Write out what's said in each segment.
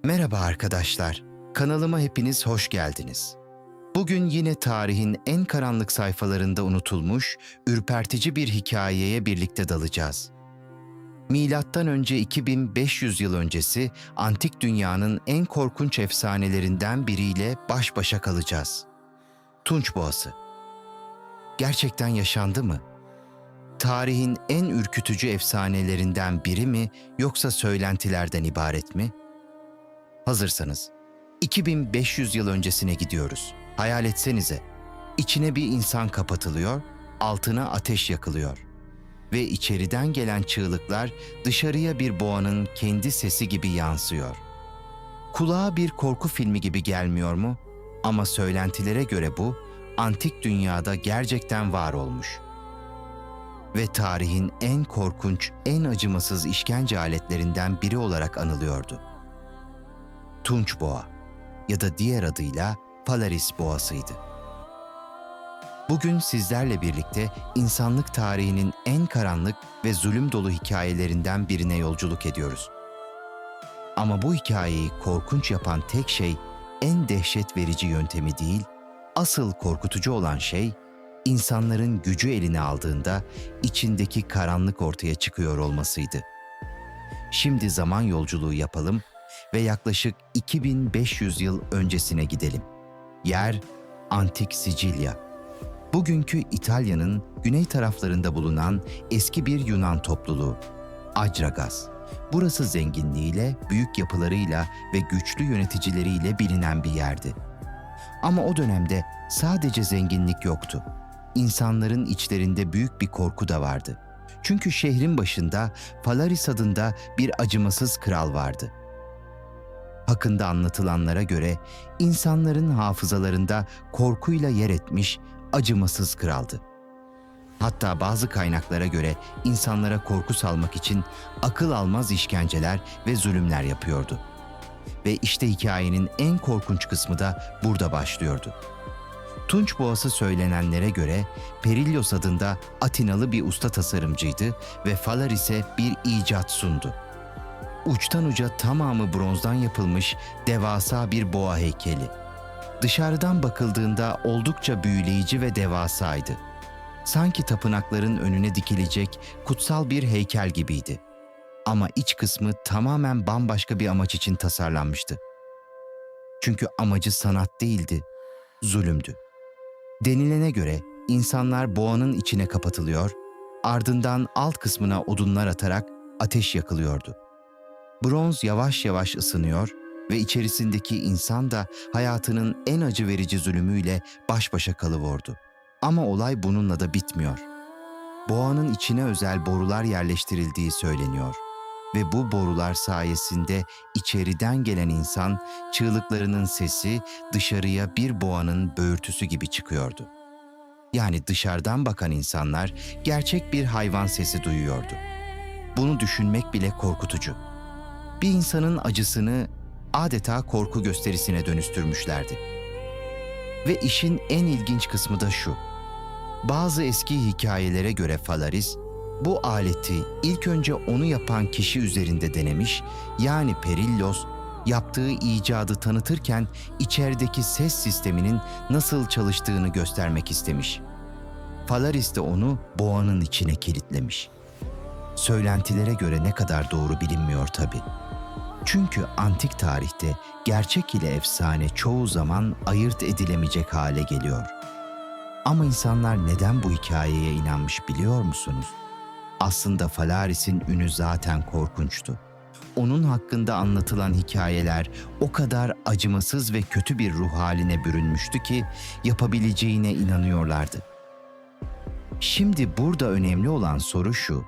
Merhaba arkadaşlar, kanalıma hepiniz hoş geldiniz. Bugün yine tarihin en karanlık sayfalarında unutulmuş, ürpertici bir hikayeye birlikte dalacağız. Milattan önce 2500 yıl öncesi antik dünyanın en korkunç efsanelerinden biriyle baş başa kalacağız. Tunç Boğası. Gerçekten yaşandı mı? Tarihin en ürkütücü efsanelerinden biri mi yoksa söylentilerden ibaret mi? Hazırsanız 2500 yıl öncesine gidiyoruz. Hayal etsenize, içine bir insan kapatılıyor, altına ateş yakılıyor ve içeriden gelen çığlıklar dışarıya bir boğanın kendi sesi gibi yansıyor. Kulağa bir korku filmi gibi gelmiyor mu? Ama söylentilere göre bu, antik dünyada gerçekten var olmuş. Ve tarihin en korkunç, en acımasız işkence aletlerinden biri olarak anılıyordu. Tunç Boğa ya da diğer adıyla Polaris Boğası'ydı. Bugün sizlerle birlikte insanlık tarihinin en karanlık ve zulüm dolu hikayelerinden birine yolculuk ediyoruz. Ama bu hikayeyi korkunç yapan tek şey en dehşet verici yöntemi değil, asıl korkutucu olan şey insanların gücü eline aldığında içindeki karanlık ortaya çıkıyor olmasıydı. Şimdi zaman yolculuğu yapalım ve yaklaşık 2500 yıl öncesine gidelim. Yer, Antik Sicilya. Bugünkü İtalya'nın güney taraflarında bulunan eski bir Yunan topluluğu, Adragas. Burası zenginliğiyle, büyük yapılarıyla ve güçlü yöneticileriyle bilinen bir yerdi. Ama o dönemde sadece zenginlik yoktu. İnsanların içlerinde büyük bir korku da vardı. Çünkü şehrin başında Polaris adında bir acımasız kral vardı. Hakkında anlatılanlara göre insanların hafızalarında korkuyla yer etmiş acımasız kraldı. Hatta bazı kaynaklara göre insanlara korku salmak için akıl almaz işkenceler ve zulümler yapıyordu. Ve işte hikayenin en korkunç kısmı da burada başlıyordu. Tunç Boğası söylenenlere göre Perillos adında Atinalı bir usta tasarımcıydı ve Polaris'e bir icat sundu. Uçtan uca tamamı bronzdan yapılmış devasa bir boğa heykeli. Dışarıdan bakıldığında oldukça büyüleyici ve devasaydı. Sanki tapınakların önüne dikilecek kutsal bir heykel gibiydi. Ama iç kısmı tamamen bambaşka bir amaç için tasarlanmıştı. Çünkü amacı sanat değildi, zulümdü. Denilene göre insanlar boğanın içine kapatılıyor, ardından alt kısmına odunlar atarak ateş yakılıyordu. Bronz yavaş yavaş ısınıyor ve içerisindeki insan da hayatının en acı verici zulümüyle baş başa kalıvordu. Ama olay bununla da bitmiyor. Boğanın içine özel borular yerleştirildiği söyleniyor ve bu borular sayesinde içeriden gelen insan çığlıklarının sesi dışarıya bir boğanın böğürtüsü gibi çıkıyordu. Yani dışarıdan bakan insanlar gerçek bir hayvan sesi duyuyordu. Bunu düşünmek bile korkutucu. Bir insanın acısını adeta korku gösterisine dönüştürmüşlerdi. Ve işin en ilginç kısmı da şu. Bazı eski hikayelere göre Polaris, bu aleti ilk önce onu yapan kişi üzerinde denemiş, yani Perillos, yaptığı icadı tanıtırken içerideki ses sisteminin nasıl çalıştığını göstermek istemiş. Polaris de onu boğanın içine kilitlemiş. Söylentilere göre ne kadar doğru bilinmiyor tabii. Çünkü antik tarihte gerçek ile efsane çoğu zaman ayırt edilemeyecek hale geliyor. Ama insanlar neden bu hikayeye inanmış biliyor musunuz? Aslında Polaris'in ünü zaten korkunçtu. Onun hakkında anlatılan hikayeler o kadar acımasız ve kötü bir ruh haline bürünmüştü ki yapabileceğine inanıyorlardı. Şimdi burada önemli olan soru şu: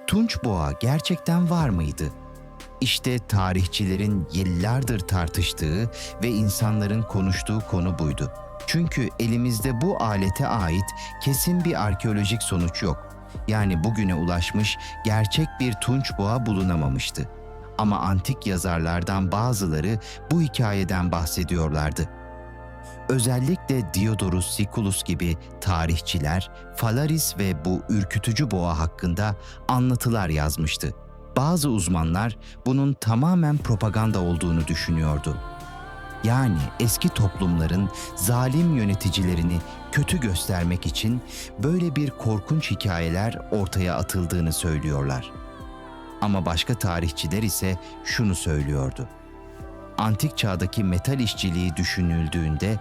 Tunç Boğa gerçekten var mıydı? İşte tarihçilerin yıllardır tartıştığı ve insanların konuştuğu konu buydu. Çünkü elimizde bu alete ait kesin bir arkeolojik sonuç yok. Yani bugüne ulaşmış gerçek bir tunç boğa bulunamamıştı. Ama antik yazarlardan bazıları bu hikayeden bahsediyorlardı. Özellikle Diodorus Siculus gibi tarihçiler Phalaris ve bu ürkütücü boğa hakkında anlatılar yazmıştı. Bazı uzmanlar bunun tamamen propaganda olduğunu düşünüyordu. Yani eski toplumların zalim yöneticilerini kötü göstermek için böyle bir korkunç hikayeler ortaya atıldığını söylüyorlar. Ama başka tarihçiler ise şunu söylüyordu. Antik çağdaki metal işçiliği düşünüldüğünde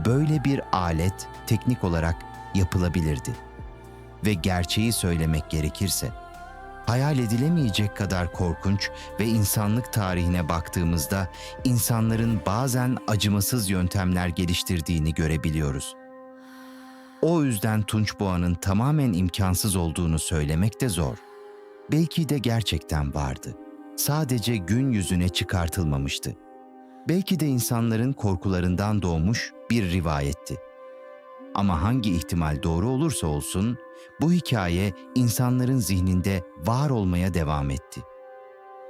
böyle bir alet teknik olarak yapılabilirdi. Ve gerçeği söylemek gerekirse, hayal edilemeyecek kadar korkunç ve insanlık tarihine baktığımızda insanların bazen acımasız yöntemler geliştirdiğini görebiliyoruz. O yüzden Tunç Boğa'nın tamamen imkansız olduğunu söylemek de zor. Belki de gerçekten vardı. Sadece gün yüzüne çıkartılmamıştı. Belki de insanların korkularından doğmuş bir rivayetti. Ama hangi ihtimal doğru olursa olsun, bu hikaye insanların zihninde var olmaya devam etti.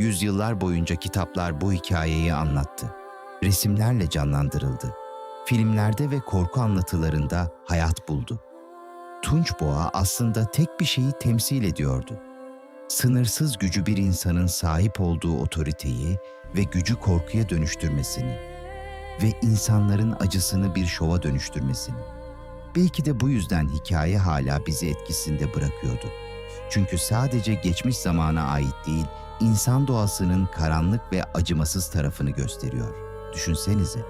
Yüzyıllar boyunca kitaplar bu hikayeyi anlattı. Resimlerle canlandırıldı. Filmlerde ve korku anlatılarında hayat buldu. Tunç Boğa aslında tek bir şeyi temsil ediyordu. Sınırsız gücü bir insanın sahip olduğu otoriteyi ve gücü korkuya dönüştürmesini ve insanların acısını bir şova dönüştürmesini. Belki de bu yüzden hikaye hala bizi etkisinde bırakıyordu. Çünkü sadece geçmiş zamana ait değil, insan doğasının karanlık ve acımasız tarafını gösteriyor. Düşünsenize.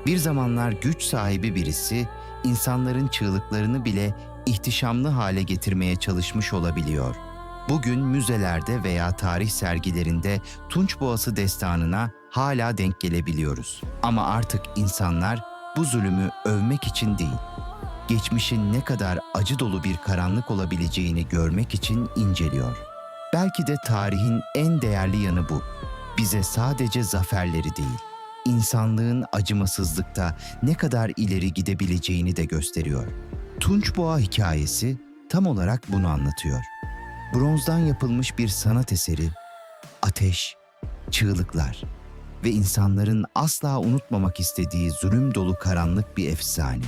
Bir zamanlar güç sahibi birisi, insanların çığlıklarını bile ihtişamlı hale getirmeye çalışmış olabiliyor. Bugün müzelerde veya tarih sergilerinde Tunç Boğası destanına hala denk gelebiliyoruz. Ama artık insanlar bu zulümü övmek için değil, geçmişin ne kadar acı dolu bir karanlık olabileceğini görmek için inceliyor. Belki de tarihin en değerli yanı bu. Bize sadece zaferleri değil, insanlığın acımasızlıkta ne kadar ileri gidebileceğini de gösteriyor. Tunç Boğa hikayesi tam olarak bunu anlatıyor. Bronzdan yapılmış bir sanat eseri, ateş, çığlıklar ve insanların asla unutmamak istediği zulüm dolu karanlık bir efsane.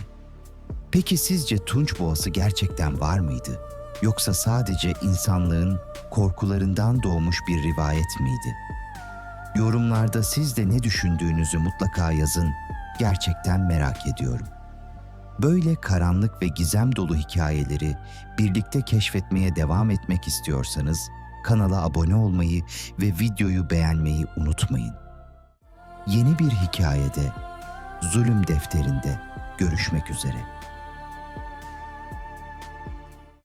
Peki sizce Tunç Boğası gerçekten var mıydı? Yoksa sadece insanlığın korkularından doğmuş bir rivayet miydi? Yorumlarda siz de ne düşündüğünüzü mutlaka yazın. Gerçekten merak ediyorum. Böyle karanlık ve gizem dolu hikayeleri birlikte keşfetmeye devam etmek istiyorsanız kanala abone olmayı ve videoyu beğenmeyi unutmayın. Yeni bir hikayede, Zulüm Defteri'nde görüşmek üzere.